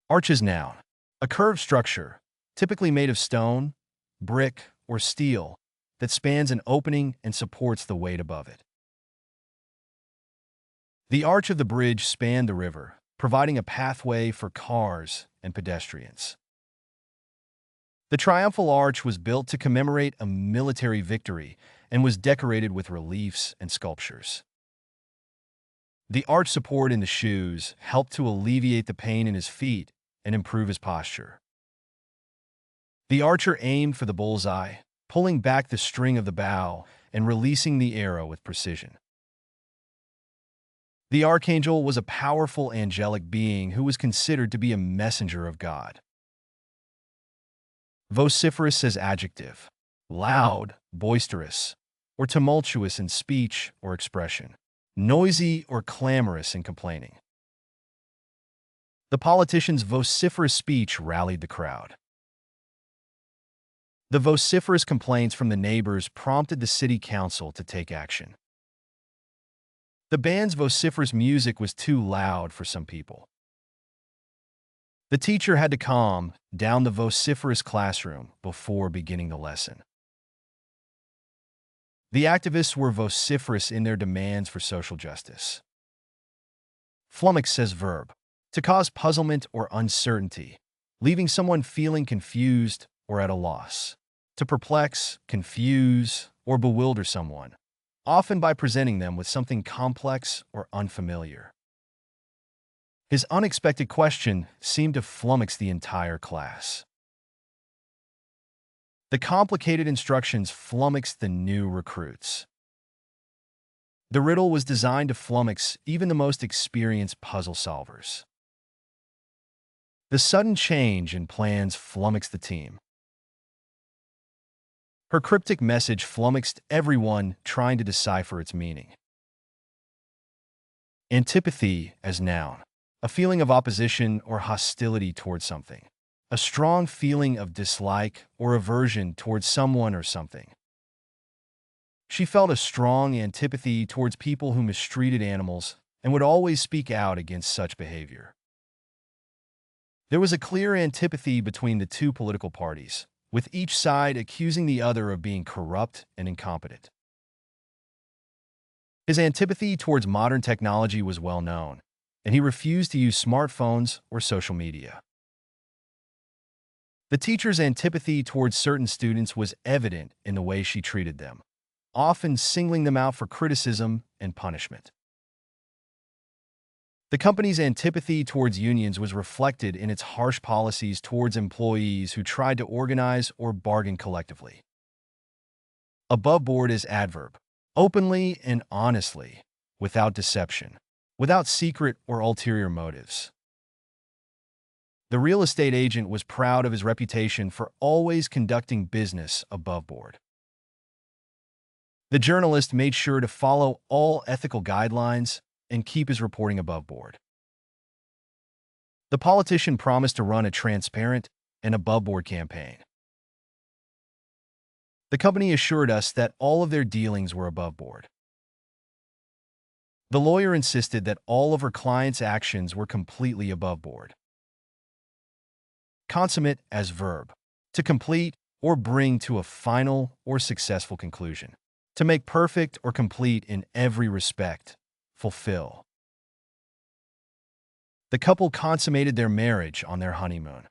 Arch is noun. A curved structure, typically made of stone, brick, or steel, that spans an opening and supports the weight above it. The arch of the bridge spanned the river, providing a pathway for cars and pedestrians. The triumphal arch was built to commemorate a military victory and was decorated with reliefs and sculptures. The arch support in the shoes helped to alleviate the pain in his feet and improve his posture. The archer aimed for the bullseye, pulling back the string of the bow and releasing the arrow with precision. The archangel was a powerful angelic being who was considered to be a messenger of God. Vociferous as adjective, loud, boisterous, or tumultuous in speech or expression, noisy or clamorous in complaining. The politician's vociferous speech rallied the crowd. The vociferous complaints from the neighbors prompted the city council to take action. The band's vociferous music was too loud for some people. The teacher had to calm down the vociferous classroom before beginning the lesson. The activists were vociferous in their demands for social justice. Flummox says verb, to cause puzzlement or uncertainty, leaving someone feeling confused or at a loss. To perplex, confuse, or bewilder someone, often by presenting them with something complex or unfamiliar. His unexpected question seemed to flummox the entire class. The complicated instructions flummoxed the new recruits. The riddle was designed to flummox even the most experienced puzzle solvers. The sudden change in plans flummoxed the team. Her cryptic message flummoxed everyone trying to decipher its meaning. Antipathy as noun, a feeling of opposition or hostility towards something. A strong feeling of dislike or aversion towards someone or something. She felt a strong antipathy towards people who mistreated animals and would always speak out against such behavior. There was a clear antipathy between the two political parties, with each side accusing the other of being corrupt and incompetent. His antipathy towards modern technology was well known, and he refused to use smartphones or social media. The teacher's antipathy towards certain students was evident in the way she treated them, often singling them out for criticism and punishment. The company's antipathy towards unions was reflected in its harsh policies towards employees who tried to organize or bargain collectively. Aboveboard is adverb, openly and honestly, without deception, without secret or ulterior motives. The real estate agent was proud of his reputation for always conducting business above board. The journalist made sure to follow all ethical guidelines and keep his reporting above board. The politician promised to run a transparent and above-board campaign. The company assured us that all of their dealings were above board. The lawyer insisted that all of her clients' actions were completely above board. Consummate as verb, to complete or bring to a final or successful conclusion. To make perfect or complete in every respect. Fulfill. The couple consummated their marriage on their honeymoon.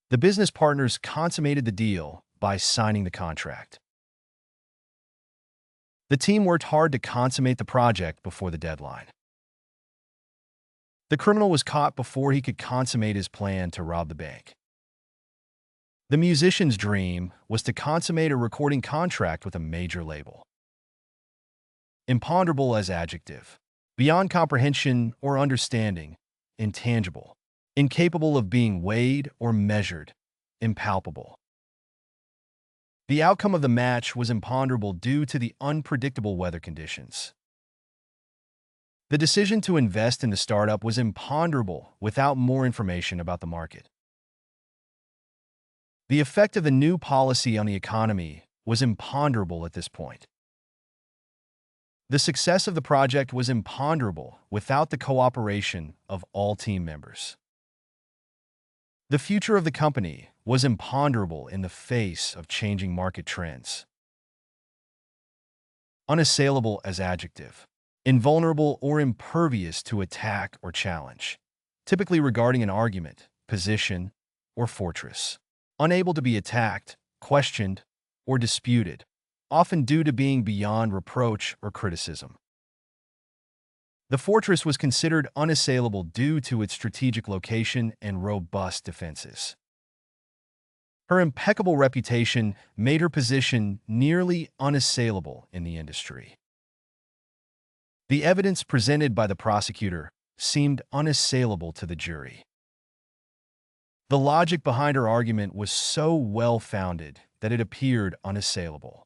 The business partners consummated the deal by signing the contract. The team worked hard to consummate the project before the deadline. The criminal was caught before he could consummate his plan to rob the bank. The musician's dream was to consummate a recording contract with a major label. Imponderable as adjective, beyond comprehension or understanding, intangible, incapable of being weighed or measured, impalpable. The outcome of the match was imponderable due to the unpredictable weather conditions. The decision to invest in the startup was imponderable without more information about the market. The effect of the new policy on the economy was imponderable at this point. The success of the project was imponderable without the cooperation of all team members. The future of the company was imponderable in the face of changing market trends. Unassailable as adjective. Invulnerable or impervious to attack or challenge, typically regarding an argument, position, or fortress. Unable to be attacked, questioned, or disputed, often due to being beyond reproach or criticism. The fortress was considered unassailable due to its strategic location and robust defenses. Her impeccable reputation made her position nearly unassailable in the industry. The evidence presented by the prosecutor seemed unassailable to the jury. The logic behind her argument was so well-founded that it appeared unassailable.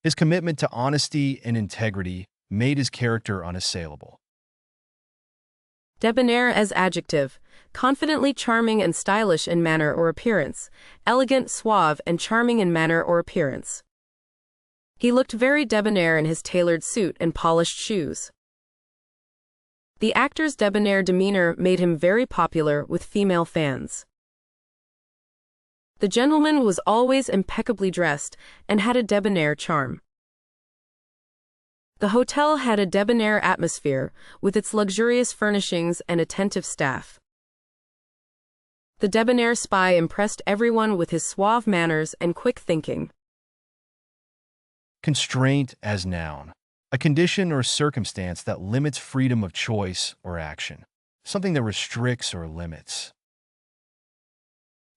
His commitment to honesty and integrity made his character unassailable. Debonair as adjective, confidently charming and stylish in manner or appearance, elegant, suave, and charming in manner or appearance. He looked very debonair in his tailored suit and polished shoes. The actor's debonair demeanor made him very popular with female fans. The gentleman was always impeccably dressed and had a debonair charm. The hotel had a debonair atmosphere with its luxurious furnishings and attentive staff. The debonair spy impressed everyone with his suave manners and quick thinking. Constraint as noun. A condition or circumstance that limits freedom of choice or action. Something that restricts or limits.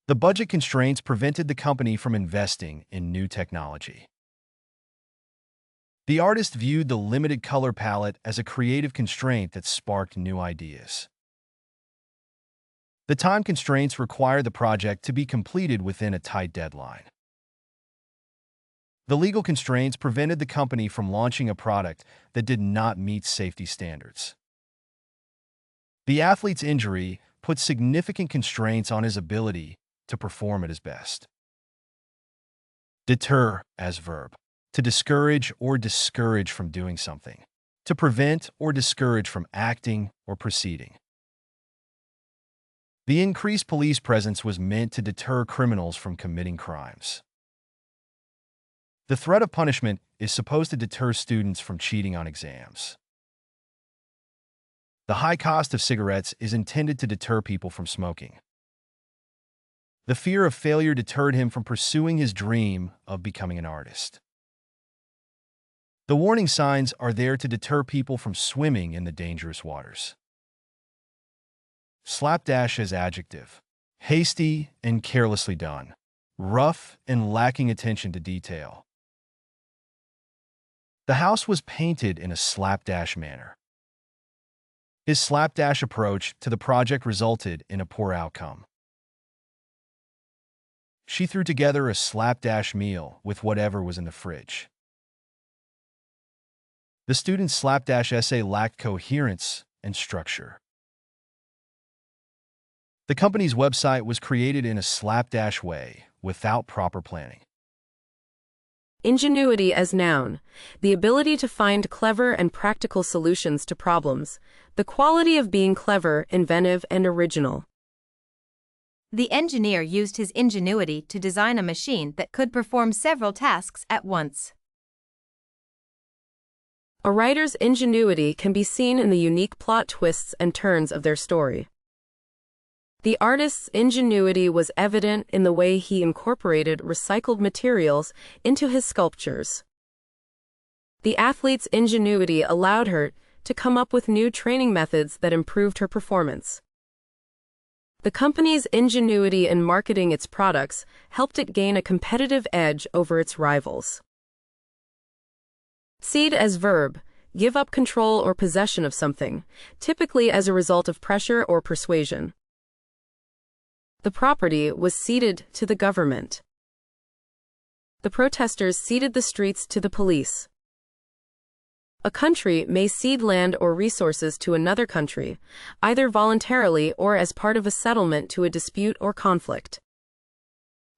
The budget constraints prevented the company from investing in new technology. The artist viewed the limited color palette as a creative constraint that sparked new ideas. The time constraints required the project to be completed within a tight deadline. The legal constraints prevented the company from launching a product that did not meet safety standards. The athlete's injury put significant constraints on his ability to perform at his best. Deter as verb. To discourage or discourage from doing something. To prevent or discourage from acting or proceeding. The increased police presence was meant to deter criminals from committing crimes. The threat of punishment is supposed to deter students from cheating on exams. The high cost of cigarettes is intended to deter people from smoking. The fear of failure deterred him from pursuing his dream of becoming an artist. The warning signs are there to deter people from swimming in the dangerous waters. Slapdash as adjective. Hasty and carelessly done. Rough and lacking attention to detail. The house was painted in a slapdash manner. His slapdash approach to the project resulted in a poor outcome. She threw together a slapdash meal with whatever was in the fridge. The student's slapdash essay lacked coherence and structure. The company's website was created in a slapdash way, without proper planning. Ingenuity as noun, the ability to find clever and practical solutions to problems, the quality of being clever, inventive, and original. The engineer used his ingenuity to design a machine that could perform several tasks at once. A writer's ingenuity can be seen in the unique plot twists and turns of their story. The artist's ingenuity was evident in the way he incorporated recycled materials into his sculptures. The athlete's ingenuity allowed her to come up with new training methods that improved her performance. The company's ingenuity in marketing its products helped it gain a competitive edge over its rivals. Cede as verb, give up control or possession of something, typically as a result of pressure or persuasion. The property was ceded to the government. The protesters ceded the streets to the police. A country may cede land or resources to another country, either voluntarily or as part of a settlement to a dispute or conflict.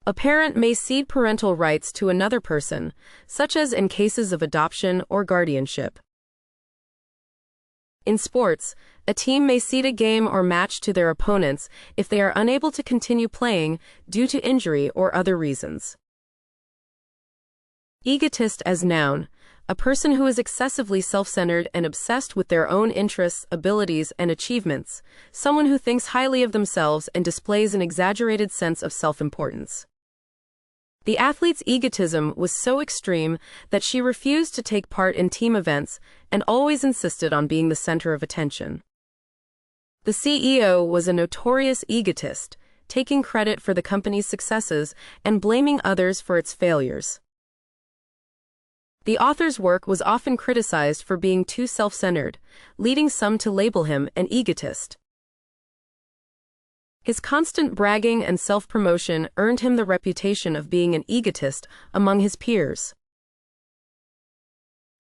A parent may cede parental rights to another person, such as in cases of adoption or guardianship. In sports, a team may cede a game or match to their opponents if they are unable to continue playing due to injury or other reasons. Egotist as noun, a person who is excessively self-centered and obsessed with their own interests, abilities, and achievements, someone who thinks highly of themselves and displays an exaggerated sense of self-importance. The athlete's egotism was so extreme that she refused to take part in team events and always insisted on being the center of attention. The CEO was a notorious egotist, taking credit for the company's successes and blaming others for its failures. The author's work was often criticized for being too self-centered, leading some to label him an egotist. His constant bragging and self-promotion earned him the reputation of being an egotist among his peers.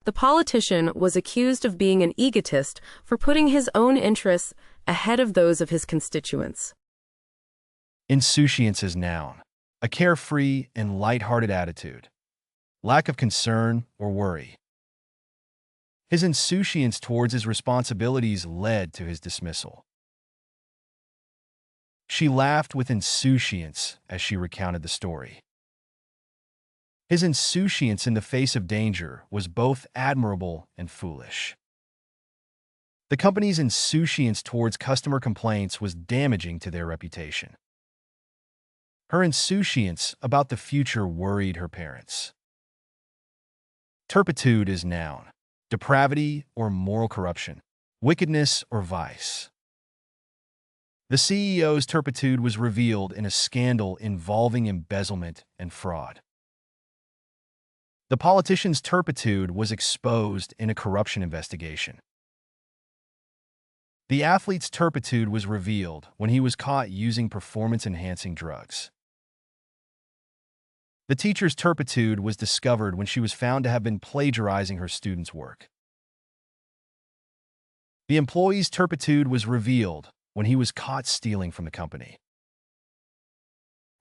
The politician was accused of being an egotist for putting his own interests ahead of those of his constituents. Insouciance is noun, a carefree and light-hearted attitude, lack of concern or worry. His insouciance towards his responsibilities led to his dismissal. She laughed with insouciance as she recounted the story. His insouciance in the face of danger was both admirable and foolish. The company's insouciance towards customer complaints was damaging to their reputation. Her insouciance about the future worried her parents. Turpitude is noun, depravity or moral corruption, wickedness or vice. The CEO's turpitude was revealed in a scandal involving embezzlement and fraud. The politician's turpitude was exposed in a corruption investigation. The athlete's turpitude was revealed when he was caught using performance-enhancing drugs. The teacher's turpitude was discovered when she was found to have been plagiarizing her students' work. The employee's turpitude was revealed when he was caught stealing from the company.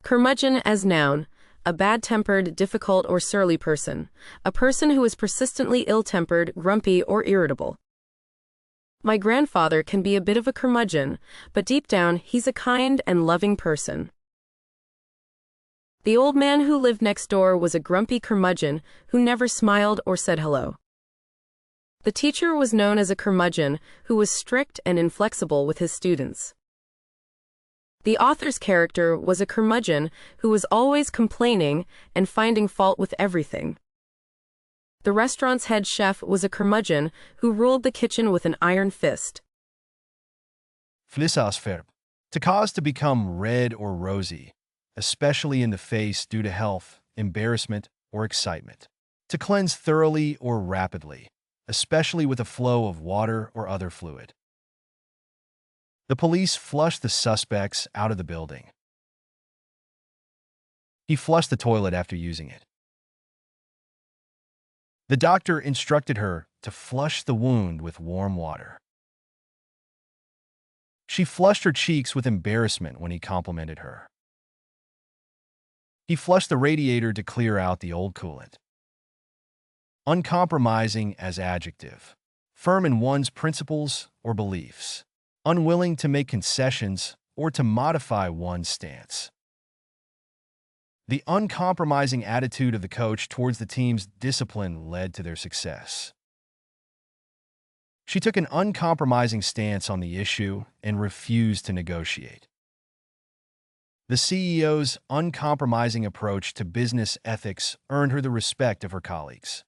Curmudgeon as noun, a bad-tempered, difficult, or surly person, a person who is persistently ill-tempered, grumpy, or irritable. My grandfather can be a bit of a curmudgeon, but deep down he's a kind and loving person. The old man who lived next door was a grumpy curmudgeon who never smiled or said hello. The teacher was known as a curmudgeon who was strict and inflexible with his students. The author's character was a curmudgeon who was always complaining and finding fault with everything. The restaurant's head chef was a curmudgeon who ruled the kitchen with an iron fist. Vociferous, to cause to become red or rosy, especially in the face due to health, embarrassment, or excitement. To cleanse thoroughly or rapidly, especially with a flow of water or other fluid. The police flushed the suspects out of the building. He flushed the toilet after using it. The doctor instructed her to flush the wound with warm water. She flushed her cheeks with embarrassment when he complimented her. He flushed the radiator to clear out the old coolant. Uncompromising as adjective, firm in one's principles or beliefs, unwilling to make concessions or to modify one's stance. The uncompromising attitude of the coach towards the team's discipline led to their success. She took an uncompromising stance on the issue and refused to negotiate. The CEO's uncompromising approach to business ethics earned her the respect of her colleagues.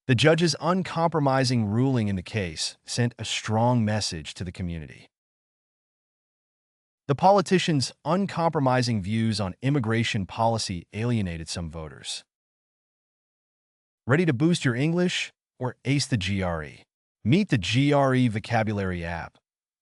The judge's uncompromising ruling in the case sent a strong message to the community. The politician's uncompromising views on immigration policy alienated some voters. Ready to boost your English or ace the GRE? Meet the GRE Vocabulary app,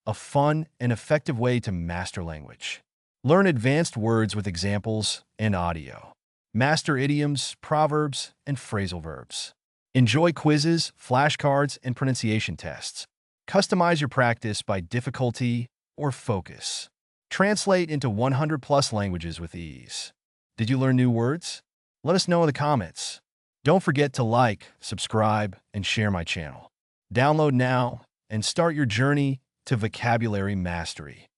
a fun and effective way to master language. Learn advanced words with examples and audio. Master idioms, proverbs, and phrasal verbs. Enjoy quizzes, flashcards, and pronunciation tests. Customize your practice by difficulty or focus. translate into 100+ languages with ease. Did you learn new words? Let us know in the comments. Don't forget to like, subscribe, and share my channel. Download now and start your journey to vocabulary mastery.